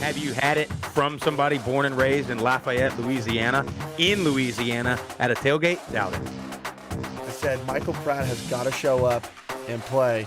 Have you had it from somebody born and raised in Lafayette, Louisiana, at a tailgate? Doubt it. I said Michael Pratt has got to show up and play,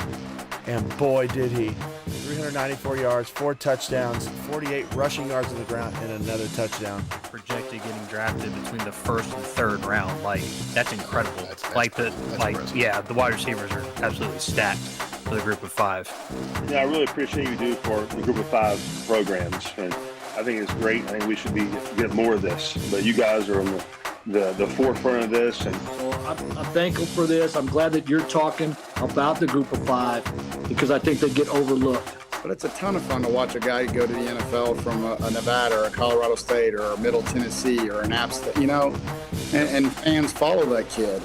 and boy did he. 394 yards, 4 touchdowns, 48 rushing yards on the ground, and another touchdown. Projected getting drafted between the first and third round, like that's incredible. The wide receivers are absolutely stacked for the group of 5. Yeah, I really appreciate you do for the group of 5 programs, and I think it's great. I think we should get more of this, but you guys are on the forefront of this. And so I'm thankful for this. I'm glad that you're talking about the group of 5 because I think they get overlooked. But it's a ton of fun to watch a guy go to the NFL from a Nevada or a Colorado State or a Middle Tennessee or an App State, and fans follow that kid.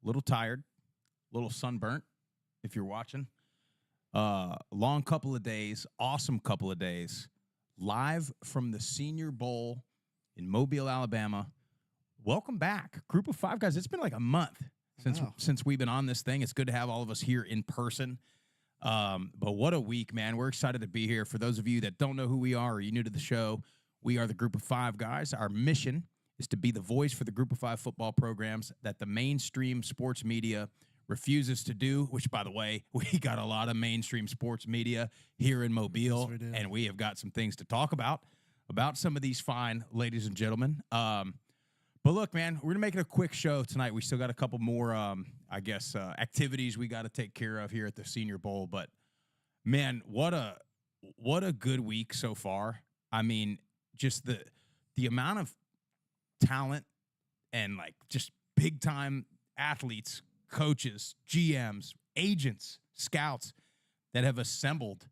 Little tired, little sunburnt, if you're watching. Long couple of days, awesome couple of days. Live from the Senior Bowl in Mobile, Alabama. Welcome back, group of 5 guys. It's been like a month since we've been on this thing. It's good to have all of us here in person. But what a week, man. We're excited to be here. For those of you that don't know who we are or you're new to the show, we are the group of 5 guys. Our mission is to be the voice for the group of 5 football programs that the mainstream sports media refuses to do, which, by the way, we got a lot of mainstream sports media here in Mobile, and we have got some things to talk about some of these fine ladies and gentlemen. But look, man, we're going to make it a quick show tonight. We still got a couple more, activities we got to take care of here at the Senior Bowl. But, man, what a good week so far. I mean, just the amount of talent and like just big time athletes, coaches, GMs, agents, scouts that have assembled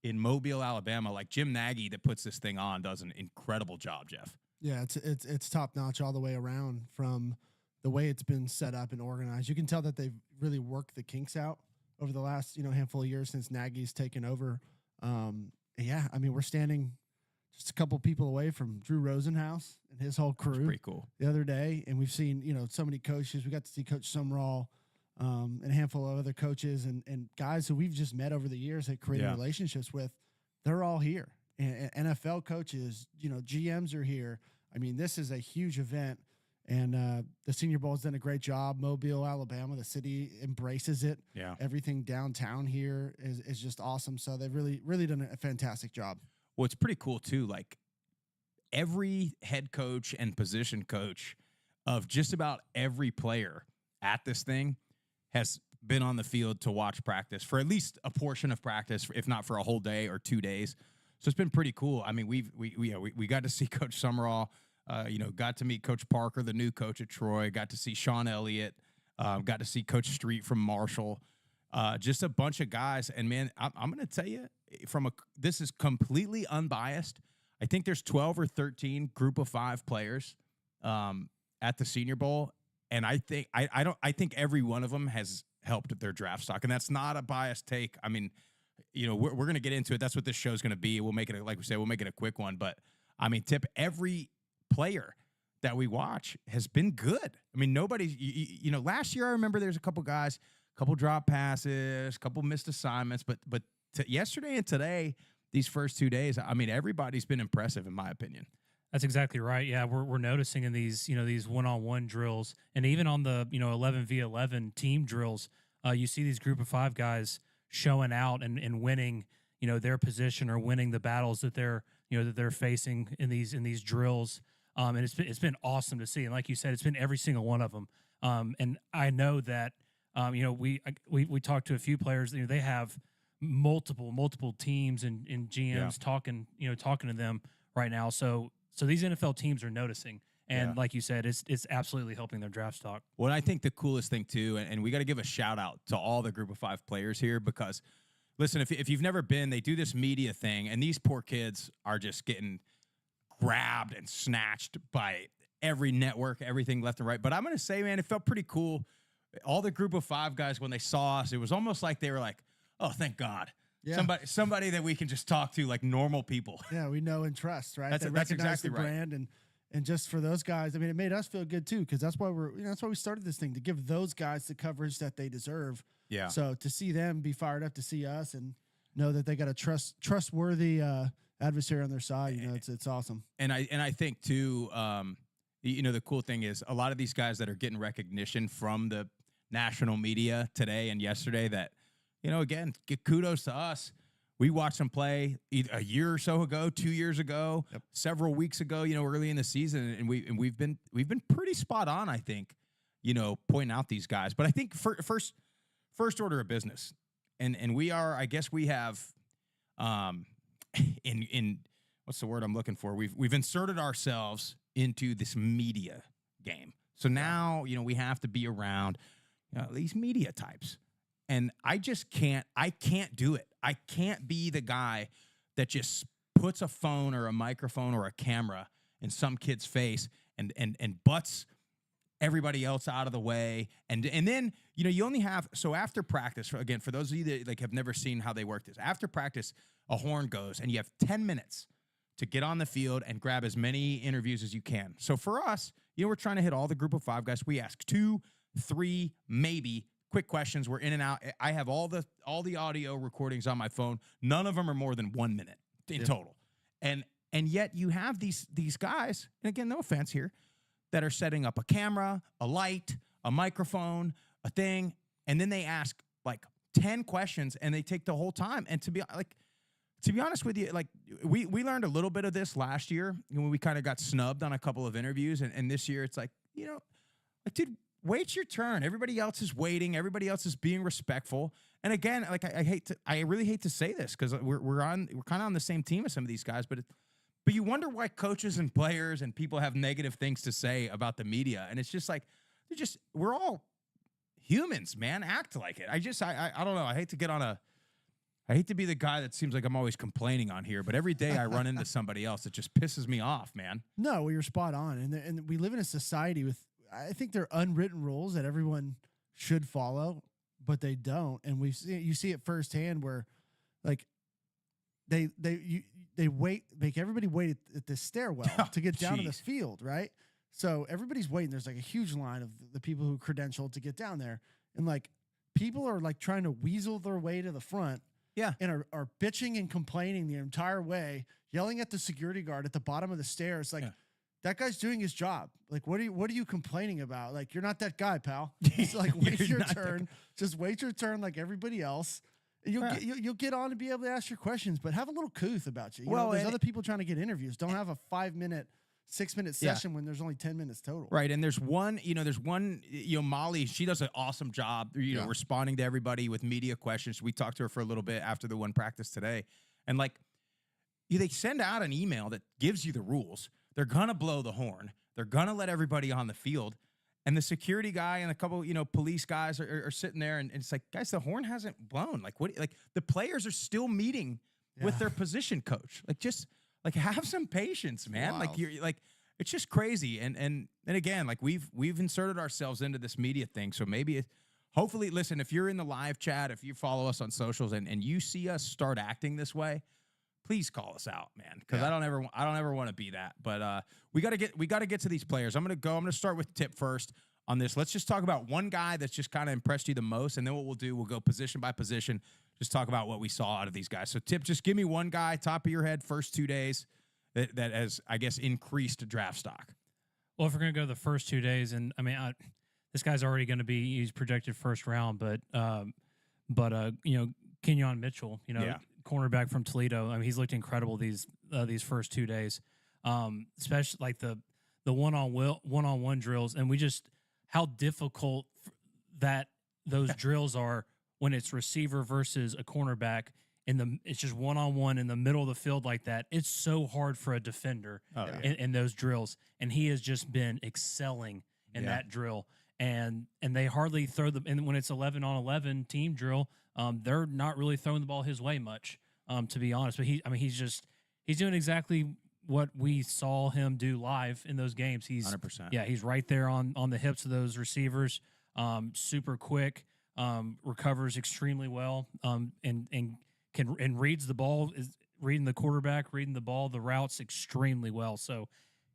in Mobile, Alabama. Like Jim Nagy that puts this thing on does an incredible job, Jeff. Yeah, it's top notch all the way around from the way it's been set up and organized. You can tell that they've really worked the kinks out over the last handful of years since Nagy's taken over. We're standing just a couple people away from Drew Rosenhaus and his whole crew. That's pretty cool. The other day, and we've seen so many coaches. We got to see Coach Sumrall and a handful of other coaches and guys who we've just met over the years that created relationships with. They're all here. And NFL coaches, GMs are here. I mean, this is a huge event, and the Senior Bowl has done a great job. Mobile, Alabama, the city embraces it. Yeah, everything downtown here is just awesome. So they've really, really done a fantastic job. Well, it's pretty cool, too. Like, every head coach and position coach of just about every player at this thing has been on the field to watch practice for at least a portion of practice, if not for a whole day or 2 days. So it's been pretty cool. I mean, we got to see Coach Sumrall, got to meet Coach Parker, the new coach at Troy, got to see Sean Elliott, got to see Coach Street from Marshall. Just a bunch of guys. And, man, I'm going to tell you, this is completely unbiased. I think there's 12 or 13 group of 5 players at the Senior Bowl. And I think I think every one of them has helped their draft stock. And that's not a biased take. I mean, we're going to get into it. That's what this show is going to be. We'll make it, like we say, we'll make it a quick one. But, I mean, every player that we watch has been good. I mean, last year I remember there's a couple guys, couple drop passes, couple missed assignments, but yesterday and today, these first 2 days, I mean, everybody's been impressive in my opinion. That's exactly right. Yeah, we're noticing in these these one-on-one drills, and even on the 11v11 team drills, you see these group of 5 guys showing out and winning their position or winning the battles that they're facing in these drills. And it's been awesome to see. And like you said, it's been every single one of them. And I know that we talked to a few players. They have multiple teams and GMs talking to them right now. So these NFL teams are noticing. And like you said, it's absolutely helping their draft stock. Well, I think the coolest thing, too, and we got to give a shout-out to all the group of 5 players here because, listen, if you've never been, they do this media thing, and these poor kids are just getting grabbed and snatched by every network, everything left and right. But I'm going to say, man, it felt pretty cool. All the group of 5 guys, when they saw us, it was almost like they were like, Oh, thank God. Yeah. Somebody that we can just talk to like normal people. Yeah, we know and trust, right? That's They recognize exactly the right. brand, and just for those guys, I mean, it made us feel good too, because that's why that's why we started this thing, to give those guys the coverage that they deserve. Yeah. So to see them be fired up to see us and know that they got a trustworthy adversary on their side, it's awesome. And I think too, the cool thing is a lot of these guys that are getting recognition from the national media today and yesterday, that, again, get kudos to us. We watched them play a year or so ago, 2 years ago, several weeks ago, early in the season, and we've been pretty spot on, I think, pointing out these guys. But I think first order of business, and we are, I guess we have, in what's the word I'm looking for? We've inserted ourselves into this media game. So now, we have to be around these media types. And I can't do it. I can't be the guy that just puts a phone or a microphone or a camera in some kid's face and butts everybody else out of the way. And then, you only have, so after practice, again, for those of you that like have never seen how they work this, after practice, a horn goes and you have 10 minutes to get on the field and grab as many interviews as you can. So for us, we're trying to hit all the group of 5 guys. We ask 2, 3, maybe quick questions. We're in and out. I have all the audio recordings on my phone. None of them are more than 1 minute in total. And yet you have these guys, and again, no offense here, that are setting up a camera, a light, a microphone, a thing, and then they ask like 10 questions and they take the whole time. And to be honest with you, like we learned a little bit of this last year when we kind of got snubbed on a couple of interviews, and this year it's like, dude, wait your turn. Everybody else is waiting. Everybody else is being respectful. And again, like I really hate to say this because we're kind of on the same team as some of these guys, but you wonder why coaches and players and people have negative things to say about the media. And it's just like, we're all humans, man. Act like it. I don't know. I hate to be the guy that seems like I'm always complaining on here, but every day I run into somebody else that just pisses me off, man. No, well, you're spot on. And we live in a society with, I think there are unwritten rules that everyone should follow, but they don't. And you see it firsthand where like they make everybody wait at the stairwell to get down to the field, right? So everybody's waiting. There's like a huge line of the people who credentialed to get down there. And like people are like trying to weasel their way to the front. Yeah. And are bitching and complaining the entire way, yelling at the security guard at the bottom of the stairs. Like, that guy's doing his job. Like, what are you complaining about? Like, you're not that guy, pal. It's like, wait your turn. Just wait your turn like everybody else. You'll get on and be able to ask your questions, but have a little couth about you. There's other people trying to get interviews. Don't have a 5-minute, 6-minute session when there's only 10 minutes total. Right. And there's one, Molly, she does an awesome job, responding to everybody with media questions. We talked to her for a little bit after the one practice today. And like, they send out an email that gives you the rules. They're going to blow the horn. They're going to let everybody on the field. And the security guy and a couple, police guys are sitting there. And it's like, guys, the horn hasn't blown. Like, what? Like, the players are still meeting with their position coach. Like, just like have some patience, man. Wild. Like, you're like, it's just crazy. And again, like we've inserted ourselves into this media thing. So maybe hopefully, listen, if you're in the live chat, if you follow us on socials and you see us start acting this way, please call us out, man. Because I don't ever want to be that. But we got to get to these players. I'm gonna start with Tip first on this. Let's just talk about one guy that's just kind of impressed you the most, and then what we'll do, we'll go position by position, just talk about what we saw out of these guys. So Tip, just give me one guy, top of your head, first 2 days that has, I guess, increased draft stock. Well, if we're gonna go the first 2 days, and I mean, this guy's already going to be, he's projected first round, but Kenyon Mitchell, cornerback from Toledo. I mean, he's looked incredible these first 2 days, especially like the one-on-one drills, and how difficult that those drills are when it's receiver versus a cornerback. It's just one-on-one in the middle of the field like that. It's so hard for a defender in those drills, and he has just been excelling in that drill. And they hardly throw them. And when it's 11-on-11 team drill, they're not really throwing the ball his way much, to be honest. But he's doing exactly what we saw him do live in those games. He's 100%. Yeah, he's right there on the hips of those receivers. Super quick. recovers extremely well, and reads the ball, is reading the quarterback, reading the ball, the routes extremely well. So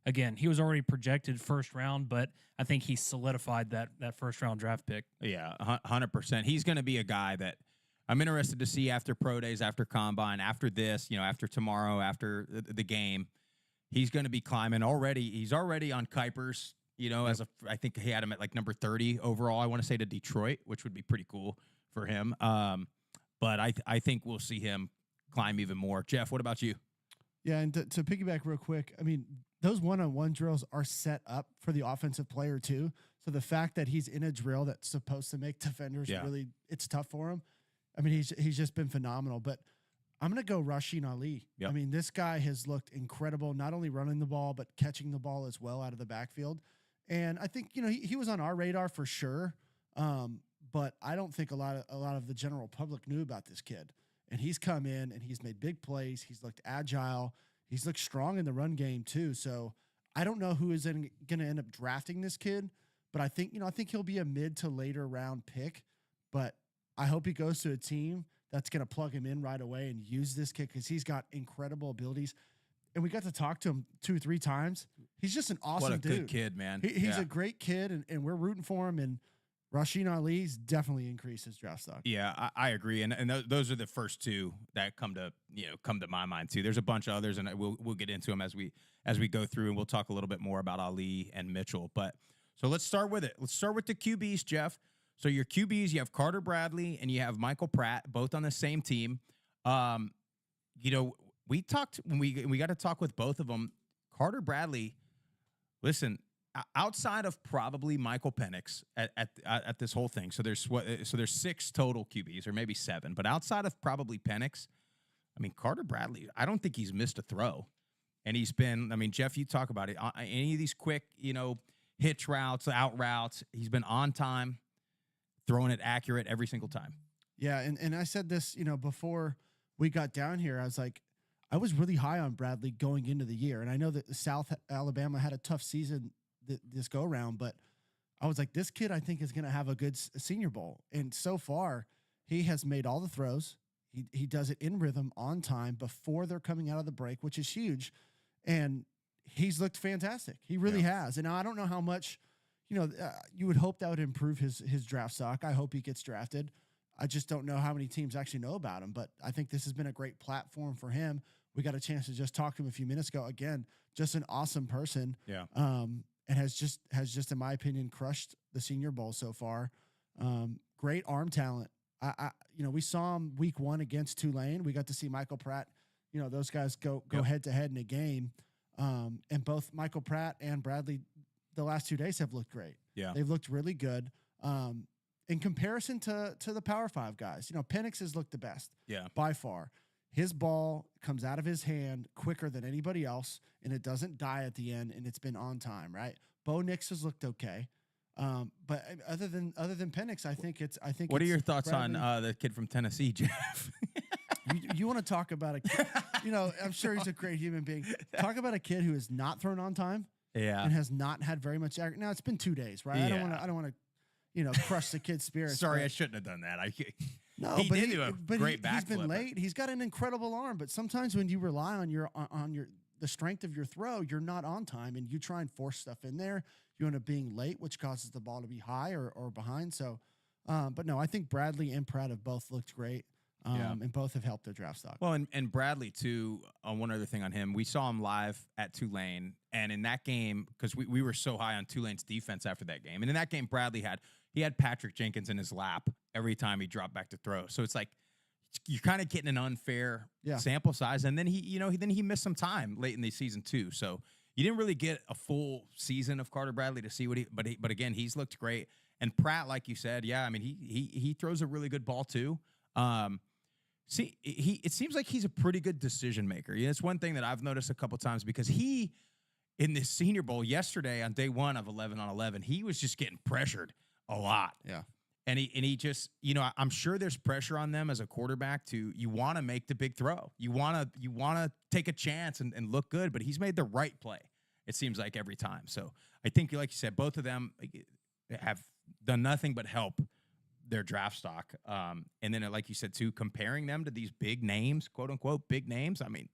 again, he was already projected first round, but I think he solidified that first round draft pick. Yeah, 100%. He's going to be a guy that I'm interested to see after pro days, after combine, after this, after tomorrow, after the game. He's going to be climbing already. He's already on Kuiper's, I think he had him at like number 30 overall, I want to say, to Detroit, which would be pretty cool for him. But I think we'll see him climb even more. Jeff, what about you? Yeah, and to piggyback real quick, I mean, those one-on-one drills are set up for the offensive player too. So the fact that he's in a drill that's supposed to make defenders really, it's tough for him. I mean, he's just been phenomenal. But I'm going to go Rasheen Ali. Yep. I mean, this guy has looked incredible, not only running the ball, but catching the ball as well out of the backfield. And I think, he was on our radar for sure. But I don't think a lot of the general public knew about this kid. And he's come in and he's made big plays. He's looked agile. He's looked strong in the run game too. So I don't know who is going to end up drafting this kid, but I think he'll be a mid to later round pick. But I hope he goes to a team that's going to plug him in right away and use this kid because he's got incredible abilities. And we got to talk to him 2 or 3 times. He's just an awesome dude. What a good kid, man. He's a great kid, and we're rooting for him. And Rasheen Ali's definitely increased his draft stock. Yeah, I agree, and those are the first 2 that come to my mind too. There's a bunch of others, and we'll get into them as we go through, and we'll talk a little bit more about Ali and Mitchell. But so let's start with it. Let's start with the QBs, Jeff. So your QBs, you have Carter Bradley and you have Michael Pratt, both on the same team. We talked when we got to talk with both of them. Carter Bradley, listen. Outside of probably Michael Penix at this whole thing, so there's 6 total QBs or maybe 7, but outside of probably Penix, I mean Carter Bradley, I don't think he's missed a throw, and he's been. I mean Jeff, you talk about it. Any of these quick, hitch routes, out routes, he's been on time, throwing it accurate every single time. Yeah, and I said this, before we got down here, I was like, I was really high on Bradley going into the year, and I know that South Alabama had a tough season this go around, but I was like, this kid I think is going to have a good Senior Bowl. And so far he has made all the throws. He does it in rhythm, on time, before they're coming out of the break, which is huge. And he's looked fantastic. He really has. And I don't know how much, you would hope that would improve his draft stock. I hope he gets drafted. I just don't know how many teams actually know about him, but I think this has been a great platform for him. We got a chance to just talk to him a few minutes ago. Again, just an awesome person. Yeah. And has just, in my opinion, crushed the Senior Bowl so far. Great arm talent. We saw him week 1 against Tulane. We got to see Michael Pratt. Those guys go head to head in a game. And both Michael Pratt and Bradley, the last 2 days have looked great. Yeah, they've looked really good. In comparison to the Power 5 guys, Penix has looked the best. Yeah, by far. His ball comes out of his hand quicker than anybody else, and it doesn't die at the end, and it's been on time, right? Bo Nix has looked okay, but other than Penix, I think. What are your thoughts Bradley on the kid from Tennessee, Jeff? you want to talk about a kid? I'm sure he's a great human being. Talk about a kid who is not thrown on time, and has not had very much. Now it's been 2 days, right? Yeah. I don't want to, crush the kid's spirit. Sorry, I shouldn't have done that. No, he did do a great backflip. He's been late. He's got an incredible arm, but sometimes when you rely on the strength of your throw, you're not on time, and you try and force stuff in there. You end up being late, which causes the ball to be high or behind. So, but no, I think Bradley and Pratt have both looked great, and both have helped their draft stock. Well, and Bradley too. One other thing on him, we saw him live at Tulane, and in that game, because we were so high on Tulane's defense after that game, and in that game, Bradley had Patrick Jenkins in his lap every time he dropped back to throw. So it's like you're kind of getting an unfair sample size. And then he missed some time late in the season too. So you didn't really get a full season of Carter Bradley to see but again, he's looked great. And Pratt, like you said, he throws a really good ball too. It seems like he's a pretty good decision maker. It's one thing that I've noticed a couple times because in this Senior Bowl yesterday on day 1 of 11 on 11, he was just getting pressured a lot. Yeah. And he just, I'm sure there's pressure on them as a quarterback you want to make the big throw. You want to take a chance and look good, but he's made the right play. It seems like every time. So I think, like you said, both of them have done nothing but help their draft stock. And then, like you said, too, comparing them to these big names, quote unquote, big names. I mean,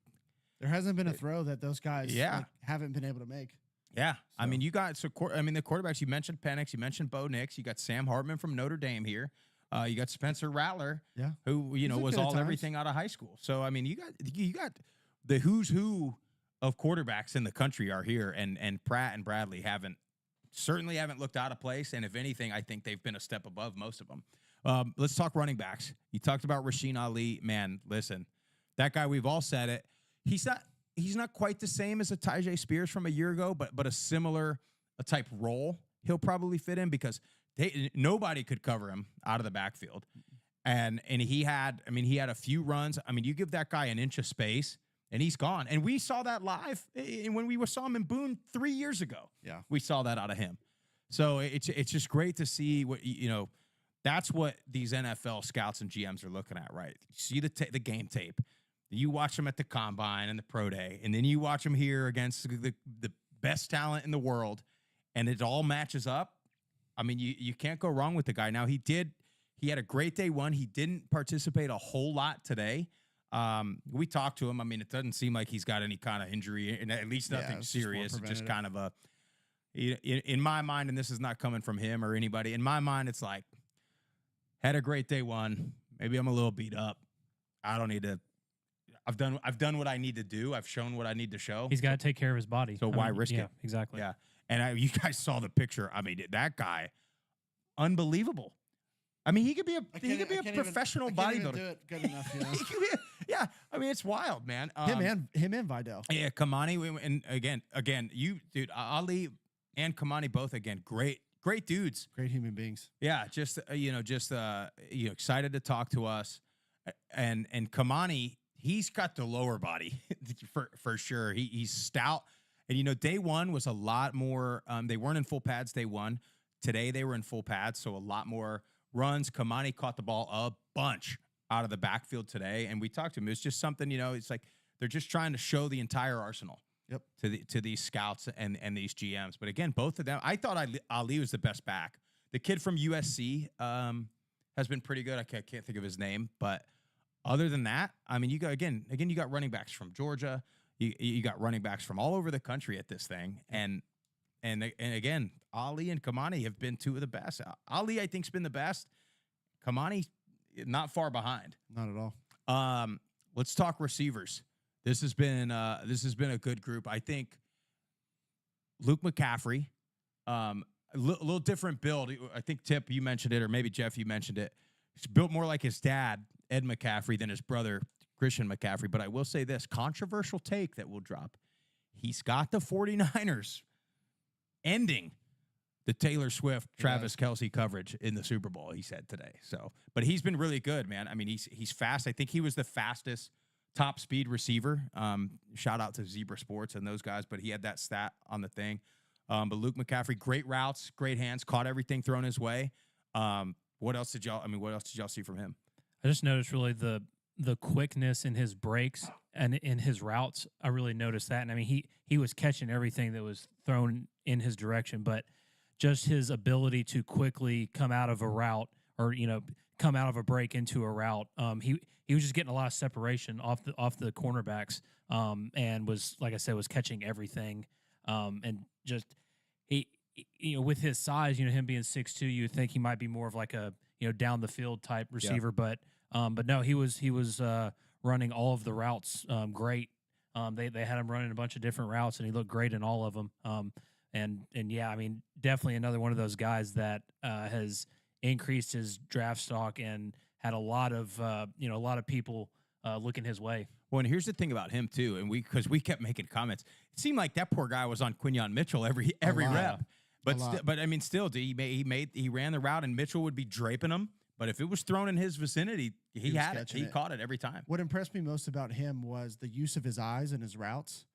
There hasn't been a throw that those guys haven't been able to make. yeah. I mean, you got the quarterbacks. You mentioned Penix. You mentioned Bo Nix. You got Sam Hartman from Notre Dame here. You got Spencer Rattler, who He's was good at all times. everything out of high school. So I mean, you got the who's who of quarterbacks in the country are here, and Pratt and Bradley certainly haven't looked out of place. And if anything, I think they've been a step above most of them. Let's talk running backs. You talked about Rasheen Ali. Man, listen, that guy, we've all said it. He's not quite the same as a Tyjae Spears from a year ago, but a similar type role he'll probably fit in, because nobody could cover him out of the backfield. And he had a few runs. I mean, you give that guy an inch of space and he's gone. And we saw that live when we saw him in Boone 3 years ago. Yeah. We saw that out of him. So it's just great to see what, that's what these NFL scouts and GMs are looking at, right? You see the game tape. You watch them at the combine and the pro day, and then you watch them here against the best talent in the world, and it all matches up. I mean, you can't go wrong with the guy. Now, he had a great day one. He didn't participate a whole lot today. We talked to him. I mean, it doesn't seem like he's got any kind of injury, and at least nothing serious. It's just kind of in my mind, and this is not coming from him or anybody, in my mind, it's like, had a great day one. Maybe I'm a little beat up. I don't need to. I've done what I need to do. I've shown what I need to show. He's got to take care of his body. So why risk it? Exactly. Yeah. And you guys saw the picture. I mean, that guy, unbelievable. I mean, he could be a professional bodybuilder. Do it good enough, Yeah. I mean, it's wild, man. him and Vidal. Yeah, Kamani, and again, dude, Ali and Kamani both great dudes, Great human beings. Yeah, just excited to talk to us, and Kamani, he's got the lower body for sure. He's stout, and day one was a lot more. They weren't in full pads day one. Today they were in full pads, so a lot more runs. Kamani caught the ball a bunch out of the backfield today, and we talked to him. It was just something, it's like they're just trying to show the entire arsenal. Yep. To these scouts and these GMs. But again, both of them, I thought Ali was the best back. The kid from USC has been pretty good. I can't think of his name, but other than that, I mean, you got you got running backs from Georgia. You got running backs from all over the country at this thing, and again, Ali and Kamani have been two of the best. Ali, I think, has been the best. Kamani, not far behind. Not at all. Let's talk receivers. This has been a good group. I think Luke McCaffrey, a little different build. I think Tip, you mentioned it, or maybe Jeff, you mentioned it. He's built more like his dad, Ed McCaffrey, than his brother, Christian McCaffrey. But I will say this, controversial take that will drop. He's got the 49ers ending the Taylor Swift, Travis Kelce coverage in the Super Bowl, he said today. So, but he's been really good, man. I mean, he's fast. I think he was the fastest top speed receiver. Shout out to Zebra Sports and those guys, but he had that stat on the thing. But Luke McCaffrey, great routes, great hands, caught everything thrown his way. What else did y'all see from him? I just noticed really the quickness in his breaks and in his routes. I really noticed that. And I mean, he was catching everything that was thrown in his direction, but just his ability to quickly come out of a route or, come out of a break into a route. He was just getting a lot of separation off the cornerbacks, and was, like I said, was catching everything. And just he with his size, him being 6'2", you would think he might be more of like a down the field type receiver, but no, he was running all of the routes great. They had him running a bunch of different routes, and he looked great in all of them. And yeah, I mean, definitely another one of those guys that has increased his draft stock and had a lot of people looking his way. Well, and here's the thing about him too, and because we kept making comments, it seemed like that poor guy was on Quinyon Mitchell every rep. But I mean, still, he ran the route, and Mitchell would be draping him. But if it was thrown in his vicinity, he had it. He caught it every time. What impressed me most about him was the use of his eyes and his routes.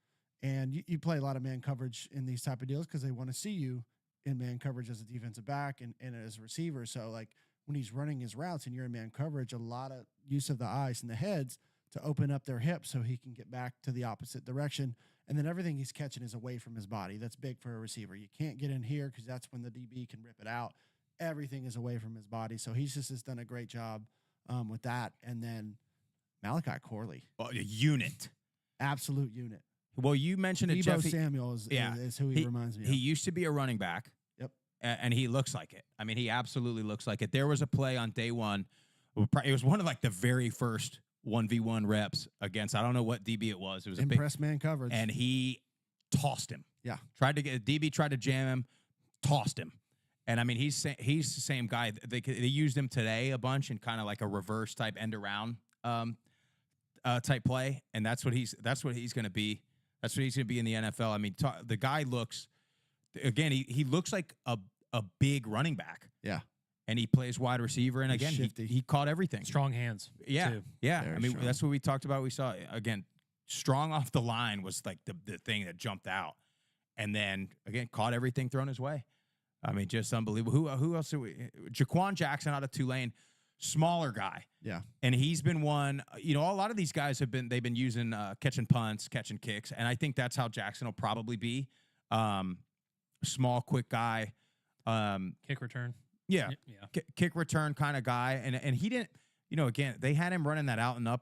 And you play a lot of man coverage in these type of deals because they want to see you in man coverage as a defensive back and as a receiver. So, like, when he's running his routes and you're in man coverage, a lot of use of the eyes and the heads to open up their hips so he can get back to the opposite direction. And then everything he's catching is away from his body. That's big for a receiver. You can't get in here because that's when the DB can rip it out. everything is away from his body. So he's just has done a great job with that. And then Malachi Corley, Well, a unit. absolute unit. Well, you mentioned it, Debo Jeffy. Samuel is who he reminds me of. He used to be a running back. Yep. And he looks like it. I mean, he absolutely looks like it. There was a play on day one. It was one of like the very first 1v1 reps against, I don't know what DB it was. It was a big Impress man coverage. and he tossed him. Yeah. DB tried to jam him, tossed him. And I mean, he's the same guy. They used him today a bunch in kind of like a reverse type end around type play, and that's what he's going to be. That's what he's going to be in the NFL. I mean, the guy looks, again, he looks like a big running back. Yeah. And he plays wide receiver, and He's again, shifty. he caught everything. Strong hands. Yeah, too. yeah. Very I mean, strong. that's what we talked about. We saw, again, strong off the line was like the thing that jumped out, and then again caught everything thrown his way. I mean, just unbelievable. Who else? Jaquan Jackson out of Tulane, smaller guy. Yeah. And he's been one. You know, a lot of these guys they've been using catching punts, catching kicks, and I think that's how Jackson will probably be. Small, quick guy. Kick return. Yeah, Yeah. kick return kind of guy, and he didn't. You know, again, they had him running that out and up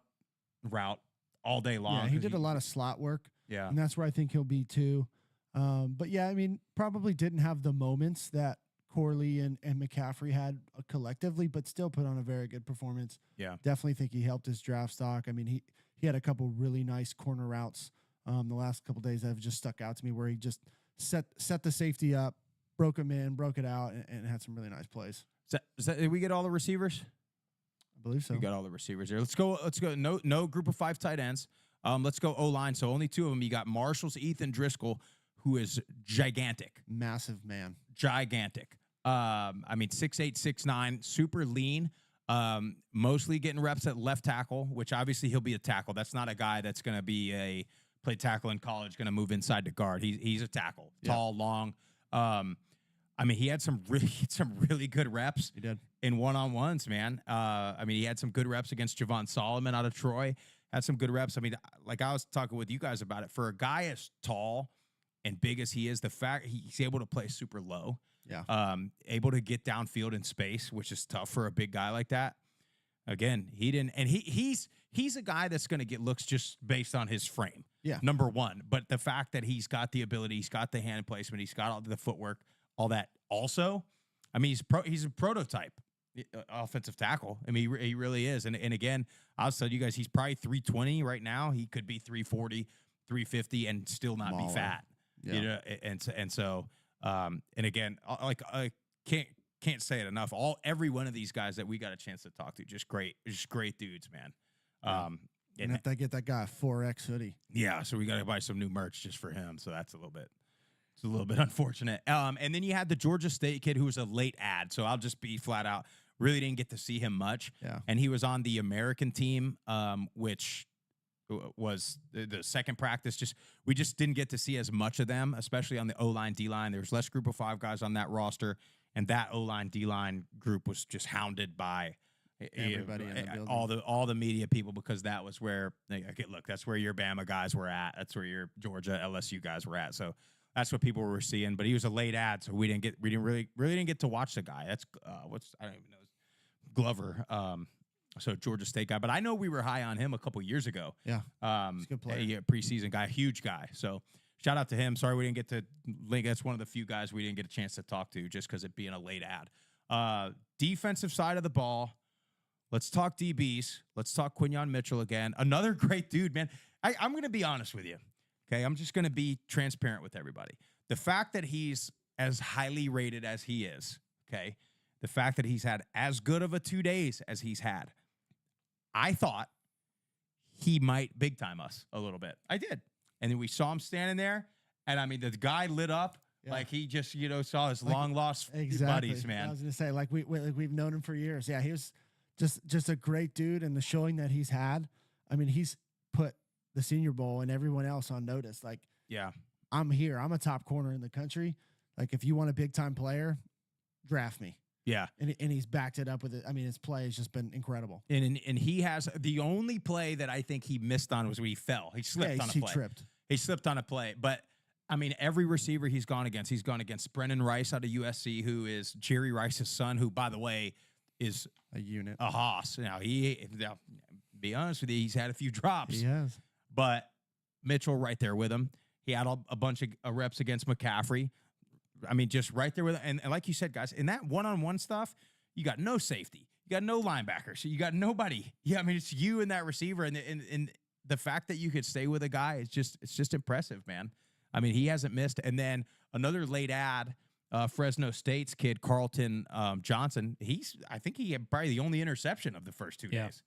route all day long. Yeah, he did a lot of slot work. Yeah, And that's where I think he'll be too. But yeah, I mean, probably didn't have the moments that Corley and McCaffrey had collectively, but still put on a very good performance. Yeah. Definitely think he helped his draft stock. I mean, he had a couple really nice corner routes the last couple days that have just stuck out to me where he just set the safety up, broke him in, broke it out, and had some really nice plays. Did we get all the receivers? I believe so. We got all the receivers here. Let's go. No group of 5 tight ends. Let's go O-line. So only 2 of them. You got Marshall's Ethan Driscoll, who is gigantic. Massive man. Gigantic. I mean, 6'8", 6'9", super lean. Mostly getting reps at left tackle, which obviously he'll be a tackle. That's not a guy that's going to be play tackle in college, going to move inside to guard. He's a tackle. Yeah. Tall, long. I mean, he had some really good reps. He did. In one-on-ones, man. I mean, he had some good reps against Javon Solomon out of Troy. Had some good reps. I mean, like I was talking with you guys about it. For a guy as tall and big as he is, the fact he's able to play super low, able to get downfield in space, which is tough for a big guy like that. Again, he didn't, and he's a guy that's going to get looks just based on his frame. Yeah. Number one, but the fact that he's got the ability, he's got the hand placement, he's got all the footwork, all that. Also, I mean, he's a prototype offensive tackle. I mean, he really is. And again, I'll tell you guys, he's probably 320 right now. He could be 340, 350, and still not be fat. Yeah. You know, and so and again, like I can't say it enough. Every one of these guys that we got a chance to talk to, just great dudes, man. And if they get that guy a 4X hoodie. Yeah, so we got to buy some new merch just for him. So that's a little bit unfortunate. And then you had the Georgia State kid who was a late ad. So I'll just be flat out. Really didn't get to see him much. Yeah. And he was on the American team, which was the second practice. We just didn't get to see as much of them, especially on the O-line, D-line. There's less group of 5 guys on that roster. And that O-line, D-line group was just hounded by everybody in the building. all the media people, because that was where that's where your Bama guys were at. That's where your Georgia LSU guys were at. So that's what people were seeing. But he was a late ad, so we didn't really didn't get to watch the guy. That's I don't even know, Glover. So Georgia State guy, but I know we were high on him a couple years ago. Yeah, he's a good player. Yeah, preseason guy, huge guy. So shout out to him. Sorry we didn't get to link. That's one of the few guys we didn't get a chance to talk to just because it being a late ad. Defensive side of the ball. Let's talk DBs. Let's talk Quinyon Mitchell again. Another great dude, man. I'm going to be honest with you. Okay, I'm just going to be transparent with everybody. The fact that he's as highly rated as he is, okay, the fact that he's had as good of a 2 days as he's had, I thought he might big time us a little bit. I did. And then we saw him standing there, and I mean, the guy lit up like he just, saw his long lost buddies, man. I was going to say, like we've known him for years. Yeah, he was just a great dude, and the showing that he's had, I mean, he's put the Senior Bowl and everyone else on notice. Like, yeah, I'm here. I'm a top corner in the country. Like, if you want a big time player, draft me. Yeah. And he's backed it up with it. I mean, his play has just been incredible. And he has the only play that I think he missed on was when he fell. He slipped on a play. He tripped. He slipped on a play. But I mean, every receiver he's gone against Brennan Rice out of USC, who is Jerry Rice's son, who, by the way, is A unit. a hoss. Now, be honest with you, he's had a few drops. He has. But Mitchell right there with him. He had a bunch of reps against McCaffrey. I mean, just right there with him. And like you said, guys, in that one-on-one stuff, you got no safety. You got no linebackers. You got nobody. Yeah, I mean, it's you and that receiver. And the fact that you could stay with a guy, it's just impressive, man. I mean, he hasn't missed. And then another late ad, Fresno State's kid, Carlton Johnson. I think he had probably the only interception of the first 2 days.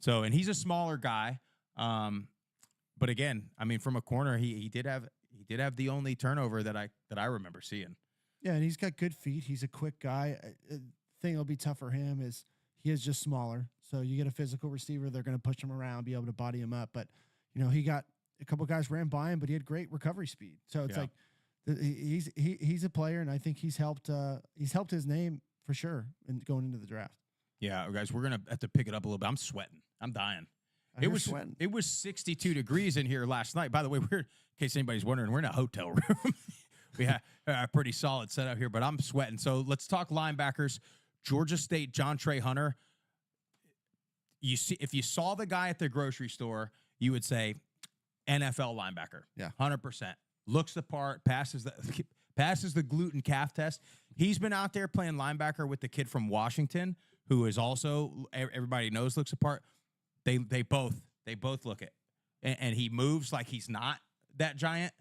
So, and he's a smaller guy. But again, I mean, from a corner, he did have the only turnover that I remember seeing. Yeah, and he's got good feet. He's a quick guy. Thing that'll be tough for him is he is just smaller. So you get a physical receiver, they're going to push him around, be able to body him up. But he got a couple guys ran by him, but he had great recovery speed. So it's like he's a player, and I think he's helped his name for sure in going into the draft. Yeah, guys, we're gonna have to pick it up a little bit. I'm sweating. I'm dying. It was 62 degrees in here last night. By the way, in case anybody's wondering, we're in a hotel room. We have a pretty solid setup here, but I'm sweating. So let's talk linebackers. Georgia State, John Trey Hunter. If you saw the guy at the grocery store, you would say NFL linebacker. Yeah, 100%. Looks the part, passes the gluten calf test. He's been out there playing linebacker with the kid from Washington, who is also, everybody knows, looks the part. They both look it, and he moves like he's not that giant.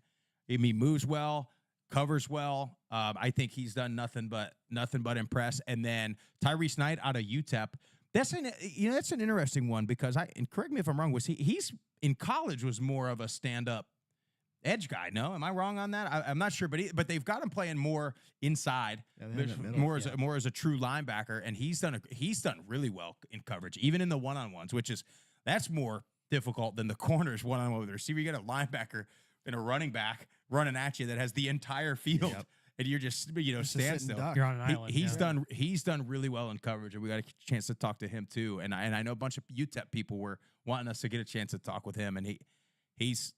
He moves well, covers well. I think he's done nothing but impress. And then Tyrese Knight out of UTEP. That's an interesting one because and correct me if I'm wrong. He's in college was more of a stand up edge guy? No, am I wrong on that? I'm not sure, but they've got him playing more inside, more as a true linebacker, and he's done really well in coverage, even in the one-on-ones, that's more difficult than the corners one-on-one with the receiver. You got a linebacker and a running back running at you that has the entire field. Yep. And you're just stand still. You're on an island. He's done really well in coverage, and we got a chance to talk to him too. And I know a bunch of UTEP people were wanting us to get a chance to talk with him, and he's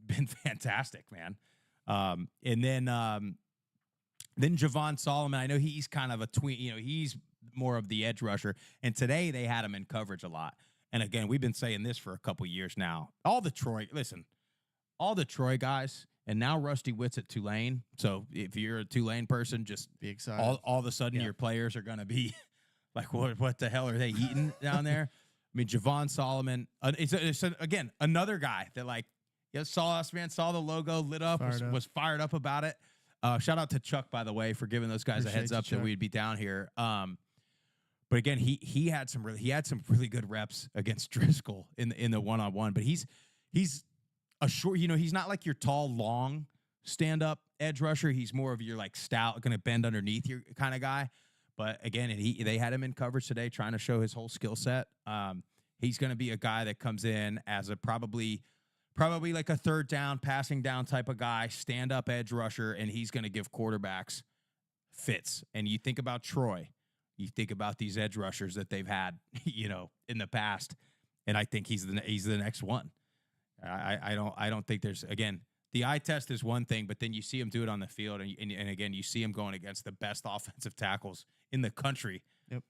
been fantastic, man. And then Javon Solomon, I know he's kind of a tween, he's more of the edge rusher. And today they had him in coverage a lot. And again, we've been saying this for a couple years now. All the Troy guys, and now Rusty Witt's at Tulane. So if you're a Tulane person, just be excited. All of a sudden your players are going to be like, what the hell are they eating down there? I mean, Javon Solomon, again, another guy that saw us, man, saw the logo, lit up, was fired up about it. Shout out to Chuck, by the way, for giving those guys a heads up that we'd be down here. But again, he had some really good reps against Driscoll in the one-on-one. But he's a short, he's not like your tall, long stand-up edge rusher. He's more of your stout, going to bend underneath your kind of guy. But again, they had him in coverage today, trying to show his whole skill set. He's going to be a guy that comes in as a probably like a third down, passing down type of guy, stand-up edge rusher, and he's going to give quarterbacks fits. And you think about Troy, you think about these edge rushers that they've had, in the past, and I think he's the next one. I don't think there's, again, the eye test is one thing, but then you see him do it on the field, and again, you see him going against the best offensive tackles in the country. Yep.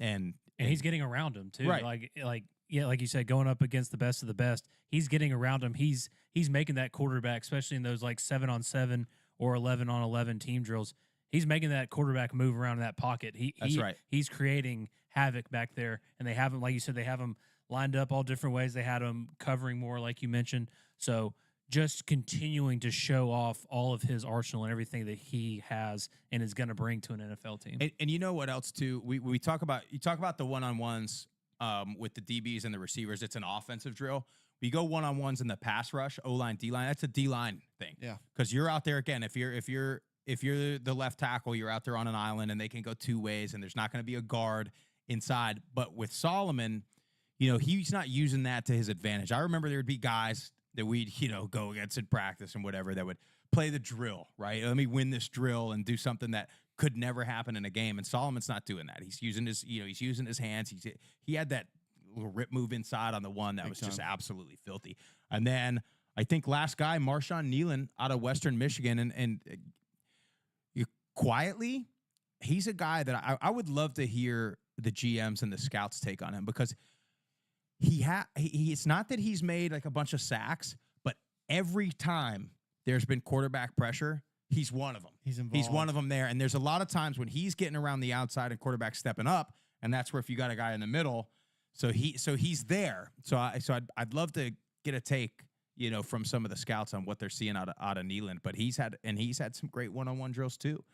And he's getting around him too. Right. Like you said, going up against the best of the best, he's getting around him. He's making that quarterback, especially in those 7-on-7 or 11-on-11 team drills. He's making that quarterback move around in that pocket. That's right. He's creating havoc back there, and they have him, like you said, they have him lined up all different ways. They had him covering more, like you mentioned. So just continuing to show off all of his arsenal and everything that he has and is going to bring to an NFL team. And you know what else too? We talk about the one-on-ones with the DBs and the receivers. It's an offensive drill. We go one-on-ones in the pass rush, O-line, D-line. That's a D-line thing. Yeah, because you're out there again. If you're the left tackle, you're out there on an island, and they can go two ways, and there's not going to be a guard inside. But with Solomon, he's not using that to his advantage. I remember there would be guys that we'd, go against in practice and whatever that would play the drill, right? Let me win this drill and do something that could never happen in a game. And Solomon's not doing that. He's using his hands. He had that little rip move inside on the one that was just absolutely filthy. And then I think last guy, Marshawn Nealon out of Western Michigan, and you quietly, he's a guy that I would love to hear the GMs and the scouts take on him, because it's not that he's made like a bunch of sacks, but every time there's been quarterback pressure, he's one of them. He's involved. He's one of them there. And there's a lot of times when he's getting around the outside and quarterback stepping up, and that's where if you got a guy in the middle, so he's there. So I'd love to get a take, from some of the scouts on what they're seeing out of Nealon. But he's had some great one-on-one drills too.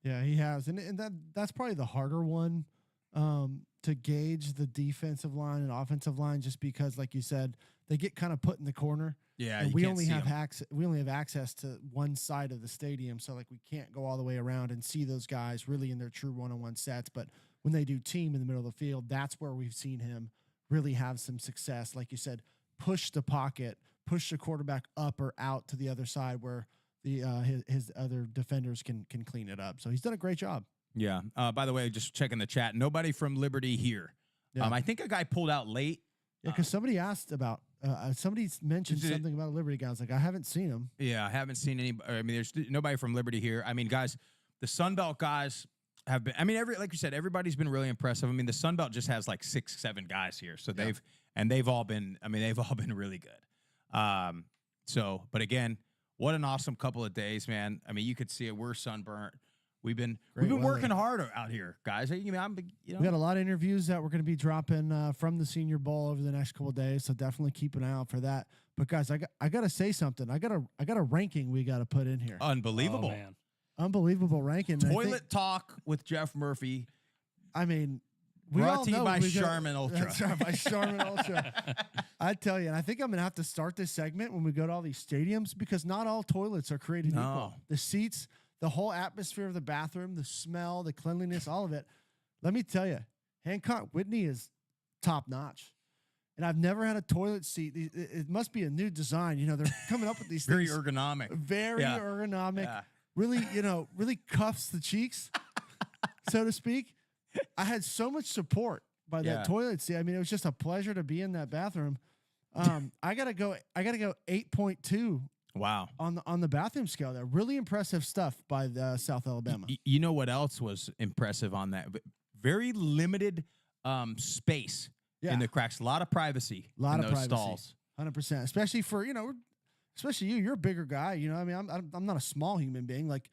Yeah, he has, and that's probably the harder one to gauge the defensive line and offensive line, just because, like you said, they get kind of put in the corner. Yeah, and we only have access to one side of the stadium, so like we can't go all the way around and see those guys really in their true one-on-one sets. But when they do team in the middle of the field, that's where we've seen him really have some success. Like you said, push the pocket, push the quarterback up or out to the other side where the his other defenders can clean it up. So he's done a great job. Yeah. By the way, just checking the chat. Nobody from Liberty here. Yeah. I think a guy pulled out late. Yeah, because somebody asked about somebody's mentioned something about a Liberty guy. I was like, I haven't seen him. Yeah, I haven't seen any. I mean, there's nobody from Liberty here. I mean, guys, the Sun Belt guys have been. I mean, like you said, everybody's been really impressive. I mean, the Sun Belt just has like 6-7 guys here, so they've all been. I mean, they've all been really good. But again, what an awesome couple of days, man. I mean, you could see it. We're sunburnt. We've been working hard out here, guys. We got a lot of interviews that we're going to be dropping from the Senior Bowl over the next couple of days, so definitely keep an eye out for that. But guys, I got to say something. I got a ranking we got to put in here. Unbelievable, Oh, man. Unbelievable ranking. Toilet talk with Jeff Murphy. I mean, we brought all to you know by we got- Charmin Ultra. That's right, by Charmin Ultra. I tell you, and I think I'm going to have to start this segment when we go to all these stadiums, because not all toilets are created equal. The seats, the whole atmosphere of the bathroom, the smell, the cleanliness, all of it. Let me tell you, Hancock Whitney is top notch. And I've never had a toilet seat. It must be a new design. They're coming up with these Very things. ergonomic. Very Yeah. ergonomic. Yeah. Really, really cuffs the cheeks, so to speak. I had so much support by that toilet seat. I mean, it was just a pleasure to be in that bathroom. I gotta go 8.2. Wow. On the bathroom scale there. Really impressive stuff by the South Alabama. You know what else was impressive on that? Very limited space in the cracks. A lot of privacy in those stalls. 100%. Especially for, especially you. You're a bigger guy. I mean, I'm not a small human being. Like,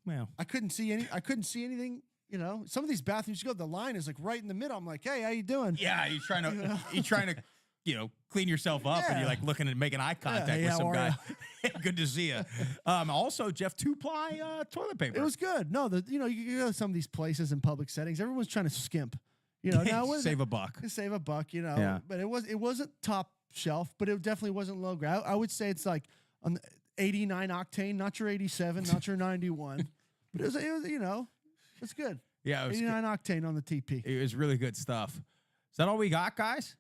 Well, I couldn't see anything. Some of these bathrooms you go, the line is like right in the middle. I'm like, hey, how you doing? yeah, you're trying to clean yourself up, and you're like looking and making eye contact with some guy. Good to see you. Also, Jeff, 2-ply toilet paper. It was good. No, you go to some of these places in public settings, everyone's trying to skimp. Now Save a buck. Save a buck. Yeah. But it wasn't top shelf, but it definitely wasn't low grade. I would say it's like on the 89 octane, not your 87, not your 91, but it was it's good. Yeah, it was 89 octane on the TP. It was really good stuff. Is that all we got, guys?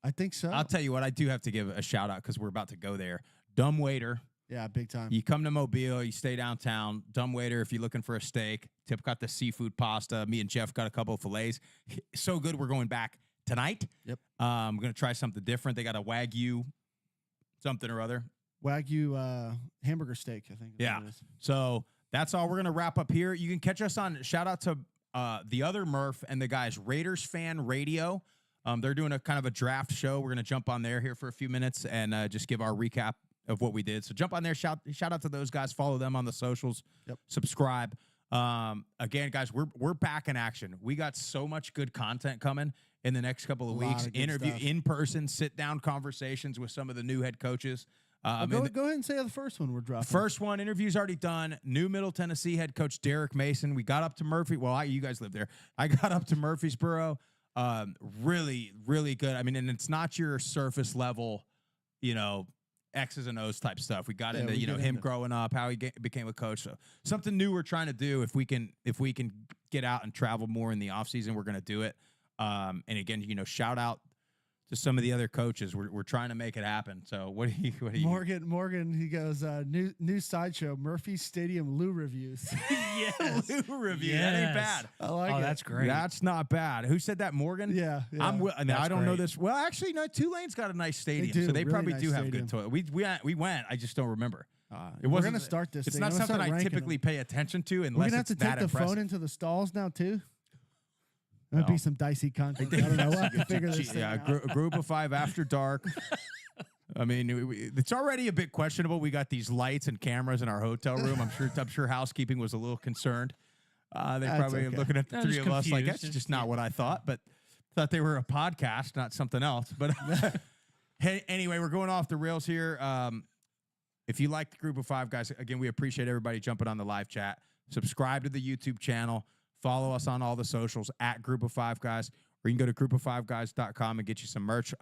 I think so. I'll tell you what, I do have to give a shout out because we're about to go there. Dumb Waiter. Yeah, big time. You come to Mobile, you stay downtown. Dumb Waiter, if you're looking for a steak. Tip got the seafood pasta. Me and Jeff got a couple of fillets. So good, we're going back tonight. Yep. I'm going to try something different. They got a Wagyu something or other. Wagyu hamburger steak, I think. Yeah. So that's all. We're going to wrap up here. You can catch us on, shout out to the other Murph and the guys, Raiders Fan Radio. They're doing a kind of a draft show. We're going to jump on there here for a few minutes and just give our recap of what we did. So jump on there. Shout out to those guys. Follow them on the socials. Yep. Subscribe. Again, guys, we're back in action. We got so much good content coming in the next couple of weeks. Interview, in-person, sit-down conversations with some of the new head coaches. Go ahead and say the first one we're dropping. First one, interview's already done. New Middle Tennessee head coach Derek Mason. We got up to Murphy. Well, you guys live there. I got up to Murfreesboro. Really, really good. I mean, and it's not your surface level, X's and O's type stuff. We got into, him growing up, how he became a coach. So something new we're trying to do. If we can get out and travel more in the off season, we're going to do it. And again, shout out to some of the other coaches. We're trying to make it happen. So what do you Morgan, he goes, new sideshow, Murphy Stadium Lou reviews. Yes. Lou review? That ain't bad. I like Oh, it. that's great. That's not bad. Who said that? Morgan? Yeah. I don't know great. this. Well, actually, no. Tulane's got a nice stadium, do, so they really probably nice do have stadium. good toilet. We went. I just don't remember. We're wasn't- gonna start this. It's thing. not I'm gonna something start I ranking typically them. pay attention to We're unless gonna have it's to that take the impressive. phone into the stalls now too. That'd be No. some dicey content. I don't know. We'll have to figure this thing out. Group of 5 after dark. I mean, it's already a bit questionable. We got these lights and cameras in our hotel room. I'm sure housekeeping was a little concerned. They That's probably are okay. looking at the No, three just of us like confused. that's just not what I thought. But thought they were a podcast, not something else. But hey, anyway, we're going off the rails here. If you like the Group of 5 guys, again, we appreciate everybody jumping on the live chat. Subscribe to the YouTube channel. Follow us on all the socials at Group of 5 guys, or you can go to group5guys.com and get you some merch.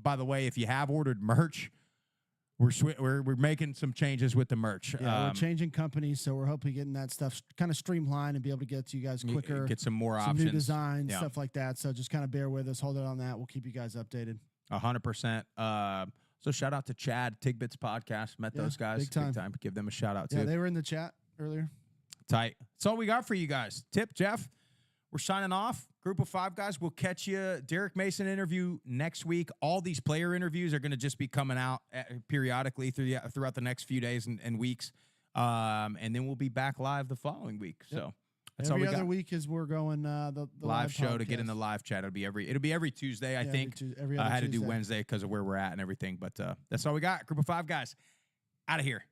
By the way, if you have ordered merch, we're making some changes with the merch. Yeah, we're changing companies, so we're hoping getting that stuff kind of streamlined and be able to get to you guys quicker. Get some more some options. new designs, Yeah. stuff like that. So just kind of bear with us, hold it on that. We'll keep you guys updated. 100%. So shout out to Chad, Tigbits Podcast. Met Yeah, those guys. big time. Give them a shout out, too. Yeah, they were in the chat earlier. Tight. That's all we got for you guys. Tip, Jeff, we're signing off. Group of 5 guys. We'll catch you. Derek Mason interview next week. All these player interviews are going to just be coming out periodically throughout the next few days and weeks. And then we'll be back live the following week. Yep. So that's all Every we other got. week is we're going the Live show to get podcast. in the live chat. It'll be every Tuesday, I Yeah, think. every I other had to do Tuesday. Wednesday because of where we're at and everything. But that's all we got. Group of 5 guys. Out of here.